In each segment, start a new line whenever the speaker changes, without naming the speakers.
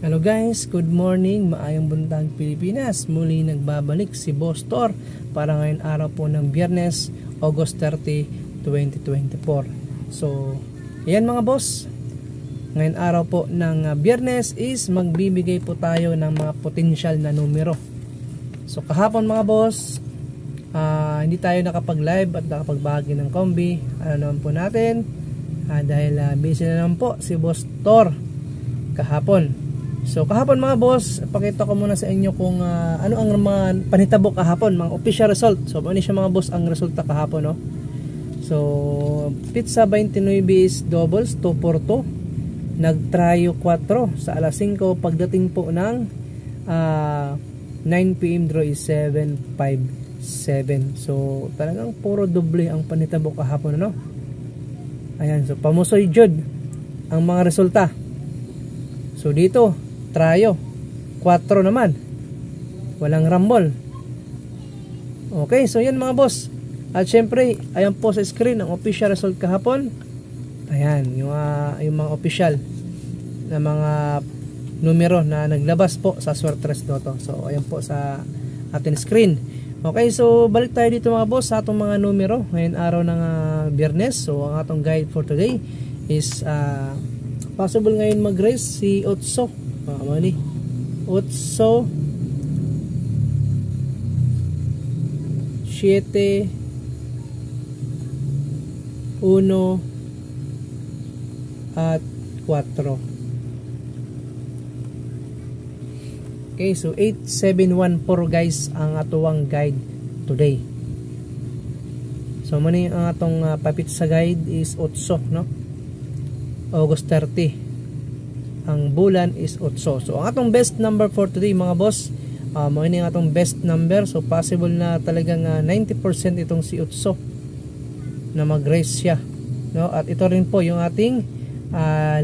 Hello guys, good morning, maayong buntag Pilipinas. Muli nagbabalik si Boss Tor para ngayon araw po ng Biyernes, August 30, 2024. So, ayan mga boss, ngayon araw po ng Biyernes is magbibigay po tayo ng mga potential na numero. So, kahapon mga boss, hindi tayo nakapag-live at nakapagbahagi ng kombi. Ano naman po natin? Dahil busy na naman po si Boss Tor kahapon. So kahapon mga boss, pakita ko muna sa inyo kung ano ang mga panitabo kahapon, mga official result. So ano siya mga boss ang resulta kahapon, no? So pizza 29 is doubles 242. Nagtryo 4 sa alas 5 pagdating po ng 9 PM draw is 757. So talagang puro doble ang panitabo kahapon, no? Ayan, so pamusoy jud ang mga resulta. So dito tryo 4 naman, walang rumble. Okay, so yan mga boss. At syempre, ayan po sa screen ang official result kahapon. Ayan, yung mga official na mga numero na naglabas po sa Swertres Lotto. So ayan po sa ating screen. Okay, so balik tayo dito mga boss sa atong mga numero ngayon araw ng Biyernes. So ang atong guide for today is possible ngayon mag-race si Otso. Mali. Otso 7 1 at 4. Okay, so 8714 guys ang atuwang guide today. So muna ang atong papit sa guide is Otso, no? August 30. Ang bulan is 8. So ang atong best number for today mga boss, mga ini ang atong best number. So possible na talagang 90% itong si 8 na mag-race siya, no? At ito rin po yung ating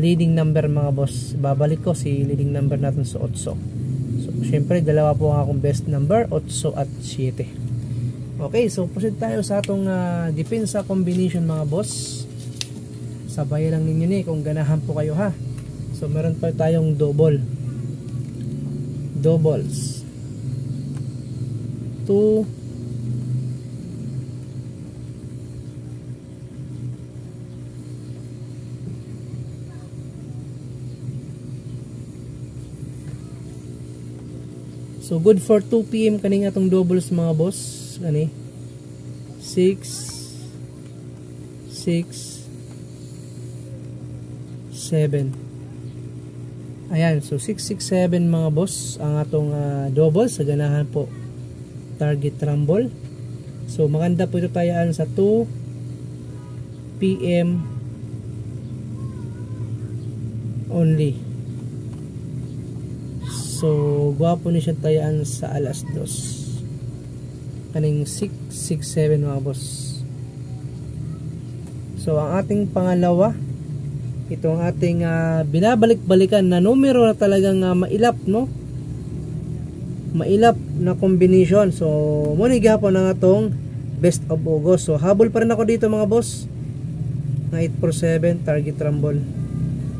leading number mga boss. Babalik ko si leading number natin sa 8. So syempre dalawa po ang akong best number, 8 at 7. Okay, so proceed tayo sa atong depensa combination mga boss. Sabayan lang ninyo ni kung ganahan po kayo, ha. So meron pa tayong doubles 2 so good for 2 PM kaning atong doubles mga boss. Kani 6 7. Ayan, so 667 mga boss ang atong double sa ganahan po target rumble. So maganda po ito tayaan sa 2 PM only. So gwapo ni siya tayaan sa alas 2. Kaning 667 mga boss. So ang ating pangalawa, itong ating binabalik-balikan na numero na talagang mailap, no? Mailap na combination. So muna gihapon ang atong best of August. So habol pa rin ako dito mga boss na 847 target rumble.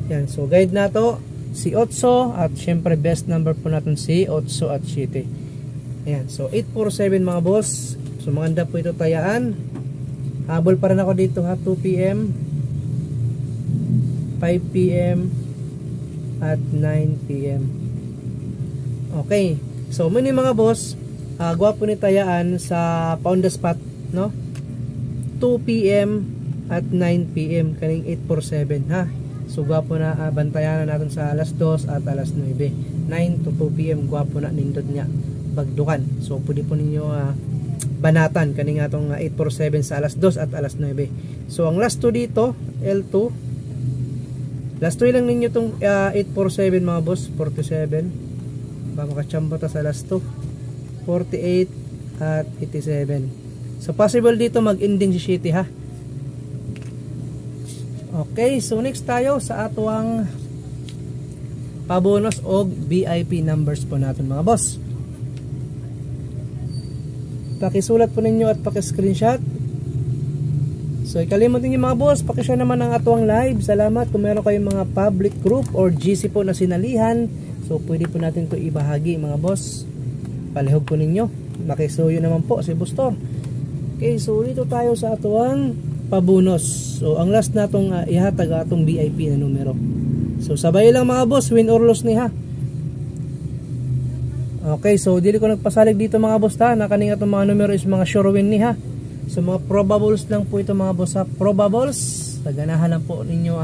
Yan, so guide na to si 8 at syempre best number po natin si 8 at 7. Ayan, so 847 mga boss. So maganda po ito tayaan. Habol pa rin ako dito, ha, 2 PM 5 PM at 9 PM. Okay, so muna mga boss, gwapo ni tayaan sa pound the spot, no? 2 PM at 9 PM kaning 847, ha. So gwapo na bantayan na natin sa alas 2 at alas 9. 9 to 2 PM gwapo na nindot niya bagdukan. So pwede po ninyo banatan kaning atong 847 sa alas 2 at alas 9. So ang last 2 dito, L2. Last 2 lang ninyo itong 847 mga boss, 47. Baka makachamba ta sa last 2. 48 at 87. So possible dito mag-ending si City, ha. Okay, so next tayo sa atuang pabonus o VIP numbers po natin mga boss. Pakisulat po ninyo at paki-screenshot. So ikalimutan niyo mga boss, pakishare naman ang atuang live. Salamat kung meron kayong mga public group or GC po na sinalihan. So So pwede po natin to ibahagi mga boss. Palihog ko ninyo. Nakisuyo naman po si Bostor. Okay, so dito tayo sa atuang pabonus. So ang last natong ihatag atong VIP na numero. So sabay lang mga boss, win or loss ni ha. Okay, so dili ko nagpasalig dito mga boss ha. Nakaning atong mga numero is mga sure win ni ha. So mga probables lang po ito mga boss ha. Probables, ganahan lang po ninyo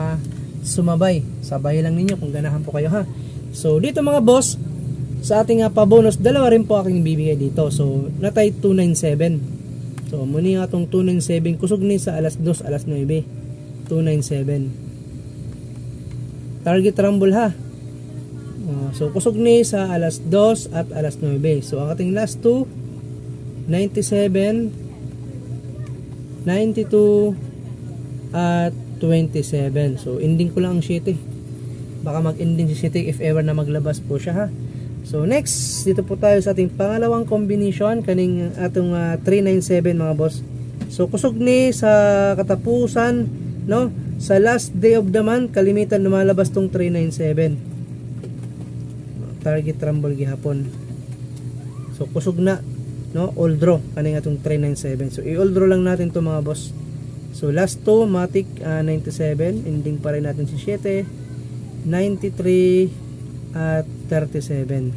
sumabay. Sabay lang ninyo kung ganahan po kayo ha. So dito mga boss, sa ating pa-bonus, dalawa rin po aking bibigay dito. So natay 297. So muni nga itong 297, kusog ni sa alas 2, alas 9. 297. Target rumble ha. So kusog ni sa alas 2 at alas 9. So ang ating last 2, 97, 92 at 27. So ending ko lang ang 7. Baka mag-ending si 7 if ever na maglabas po siya ha. So next, dito po tayo sa ating pangalawang combination, kaning atong 397 mga boss. So kusog ni sa katapusan, no? Sa last day of the month, kalimitan lumalabas tong 397. Target rumble gihapon. So kusog na, no? All draw kaning atong 397. So i-all draw lang natin to mga boss. So last 2 matic 97, ending pa rin natin si 7, 93 at 37.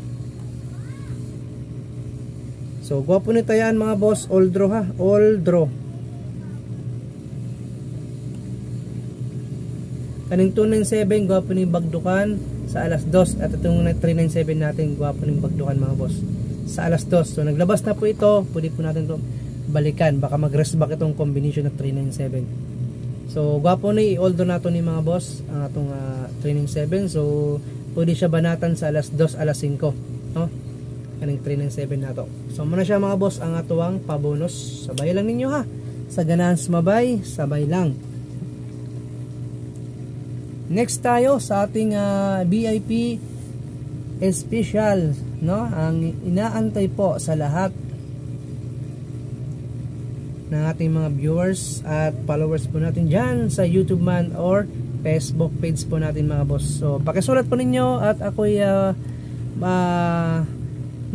So gwapo nito yan mga boss, all draw ha, all draw. Kaning 297 gwapo ni bagdukan sa alas 2 at itong 397 natin gwapo ning bagdukan mga boss sa alas 2. So naglabas na po ito, pwede po natin to balikan, baka mag-rest back itong combination na 397. So gwapo ni i-all draw nato ni mga boss ang atong 397. So pwede siya banatan sa alas 2, alas 5, no? Kaning 397 na to. So muna siya mga boss ang atuang pabonus. Sabay lang ninyo ha. Sa ganahan sumabay, sabay lang. Next tayo sa ating VIP special, no? Ang inaantay po sa lahat ng ating mga viewers at followers po natin dyan sa YouTube man or Facebook page po natin mga boss. So pakisulat po ninyo at ako'y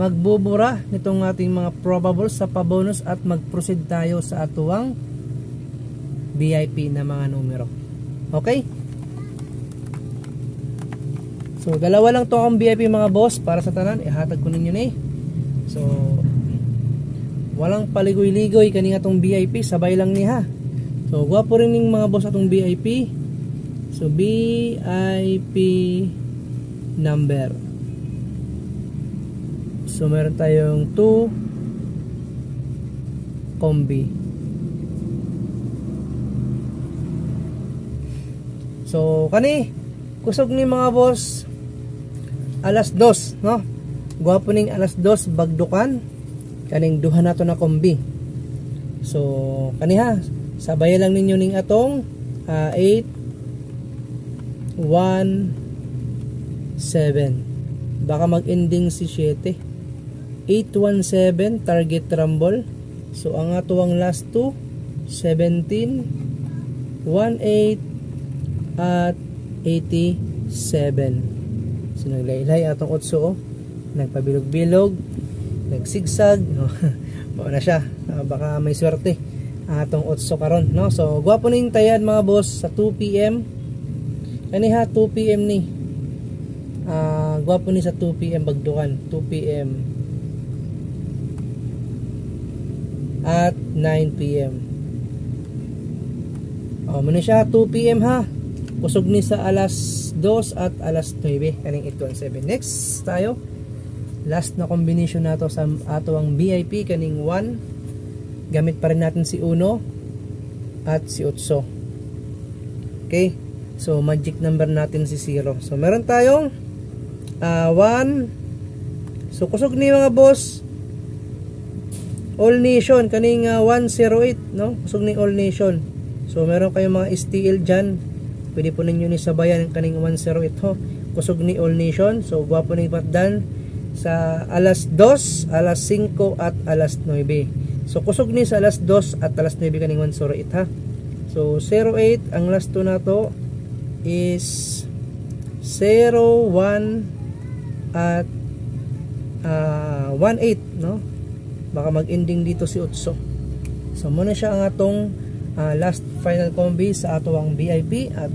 magbubura nitong ating mga probables sa pabonus at mag-proceed tayo sa atuang VIP na mga numero. Okay? So dalawa lang to ang VIP mga boss para sa tanan. Ihatag ko ninyo na So walang paligoy-ligoy kaning atong VIP, sabay lang ni ha. So gwapo rin ning mga boss atong VIP. So VIP number. So meron tayong 2 combi. So kani kusog ni mga boss alas 2, no? Gwapo ning alas 2 bagdukan kaning duha nato na combi. So kani ha, sabay lang ninyo ning atong 8 1-7. Baka mag-ending si 7. 817 target rumble. So ang atuang last 2 17 18 at 87. So naglaylay atong otso, nagpabilog-bilog, nagsigsag, no? Mao na siya. Baka may swerte atong otso karon, no? So gwapo ning tayan mga boss sa 2 PM. Kaniha 2 PM ni. Gwapo ni sa 2 PM bagdukan, 2 PM at 9 PM. Muna siya 2 PM ha. Kusog ni sa alas 2 at alas 9 kaning 817. Next tayo. Last na combination nato sa ato ang VIP kaning 1. Gamit pa rin natin si 1 at si 8. Okay? So magic number natin si 0. So meron tayong 1. So kusog ni mga boss All Nation kaning 108, no? Kusog ni All Nation. So meron kayong mga STL dyan, pwede po ninyo ni sabayan kaning 108 ho. Kusog ni All Nation. So gwapo ni patdan sa alas 2, alas 5 at alas 9. So kusog ni sa alas 2 at alas 9 kaning 108 ha. So 08 ang last 2 nato is 01 at 1.8, no? Baka mag-ending dito si Utso. So muna siya ang atong last final combi sa atong VIP at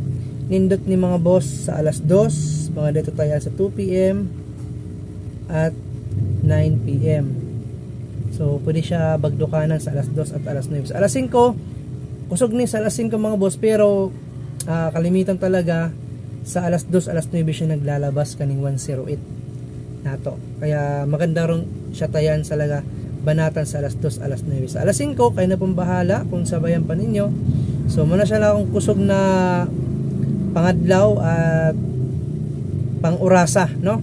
nindot ni mga boss sa alas 2, mga dito tayo sa 2 PM at 9 PM. So pwede siya bagdukanan sa alas 2 at alas 9. Sa alas 5, kusog ni sa alas 5 mga boss, pero kalimitan talaga sa alas 2, alas 9 siya naglalabas kaning 108 nato. Kaya maganda ron siya tayan sa laga banatan sa alas 2, alas 9. Sa alas 5 kayo na pong bahala kung sabayan pa ninyo. So muna siya lang kusog na pangadlaw at pangurasa, no?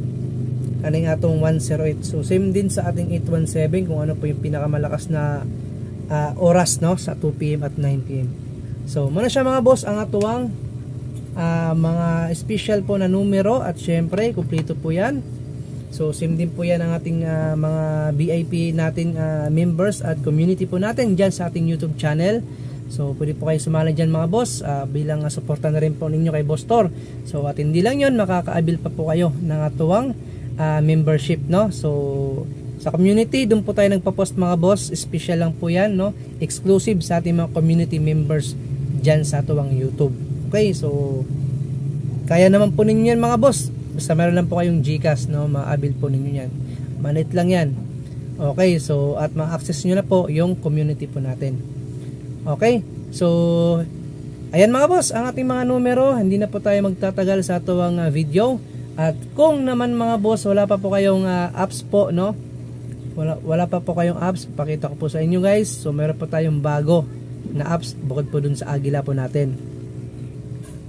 Kaning atong 108. So same din sa ating 817 kung ano po yung pinakamalakas na oras, no, sa 2 PM at 9 PM. So muna siya mga boss ang atuwang mga special po na numero at syempre kumpleto po yan. So same din po yan ang ating mga VIP natin members at community po natin dyan sa ating YouTube channel. So pwede po kayo sumali dyan mga boss bilang suporta na rin po ninyo kay Boss Tor. So at hindi lang yun, makakaabil pa po kayo ng atuwang membership, no? So sa community, doon po tayo nagpa-post mga boss, special lang po yan, no? Exclusive sa ating mga community members dyan sa atuwang YouTube. Okay, so kaya naman po ninyo yan mga boss. Basta meron lang po kayong GCash, no? Maabil po ninyo yan. Manit lang yan. Okay, so at ma-access nyo na po yung community po natin. Okay, so ayan mga boss, ang ating mga numero. Hindi na po tayo magtatagal sa atuwang video. At kung naman mga boss, wala pa po kayong apps po, no? Wala pa po kayong apps, pakita ko po sa inyo guys. So meron po tayong bago na apps bukod po dun sa Agila po natin.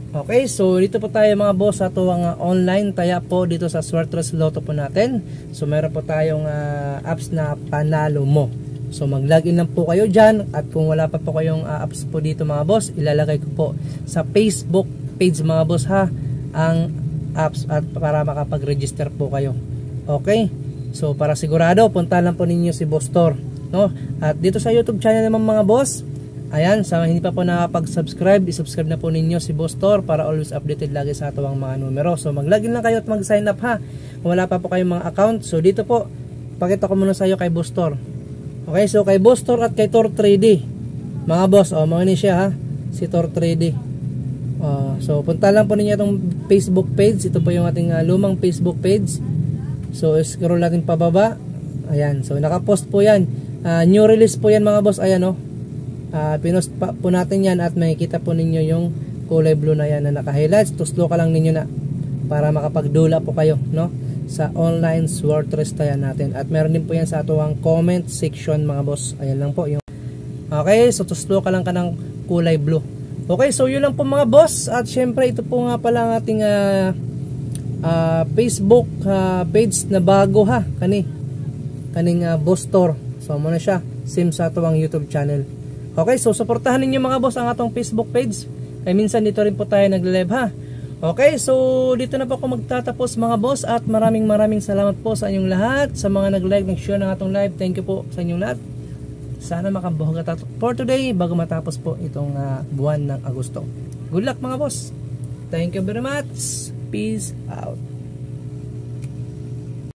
Okay, so dito po tayo mga boss sa tuwang online taya po dito sa Swertres Lotto po natin. So meron po tayong apps na Panalo Mo. So mag-login lang po kayo dyan. At kung wala pa po kayong apps po dito mga boss, ilalagay ko po sa Facebook page mga boss ha, ang apps at para makapag-register po kayo. Okay, so para sigurado punta lang po ninyo si Boss Tor, no? At dito sa YouTube channel naman mga boss, ayan, sa hindi pa po nakapag-subscribe, i-subscribe na po ninyo si Boss Tor para always updated lagi sa atuwang mga numero. So mag-login lang kayo at mag-sign up ha. Kung wala pa po kayong mga account, so dito po pakita ko muna sa iyo kay Boss Tor. Okay, so kay Boss Tor at kay Tor 3D mga boss, mga ni siya ha, si Tor 3D. So punta lang po ninyo itong Facebook page. Ito po yung ating lumang Facebook page. So scroll natin pababa. Ayan, so nakapost po yan, new release po yan mga boss. Ayan o, pinost pa po natin yan at makikita po ninyo yung kulay blue na yan na naka-highlights. Tuslo ka lang ninyo na para makapagdula po kayo, no, sa online Swertres taya natin. At meron din po yan sa atuwang comment section mga boss. Ayan lang po yung okay, so tuslo ka lang ka ng kulay blue. Okay, so yun lang po mga boss. At syempre ito po nga pala ang ating Facebook page na bago ha, kaning Boss Tor. So muna siya, same sa atuwang YouTube channel. Okay, so suportahan ninyo mga boss ang atong Facebook page. Kaya minsan dito rin po tayo nag-live ha. Okay, so dito na po ako magtatapos mga boss. At maraming salamat po sa inyong lahat. Sa mga nag-like, nag-share ng atong live, thank you po sa inyong lahat. Sana makabuhag at for today bago matapos po itong buwan ng Agosto. Good luck mga boss. Thank you very much. Peace out.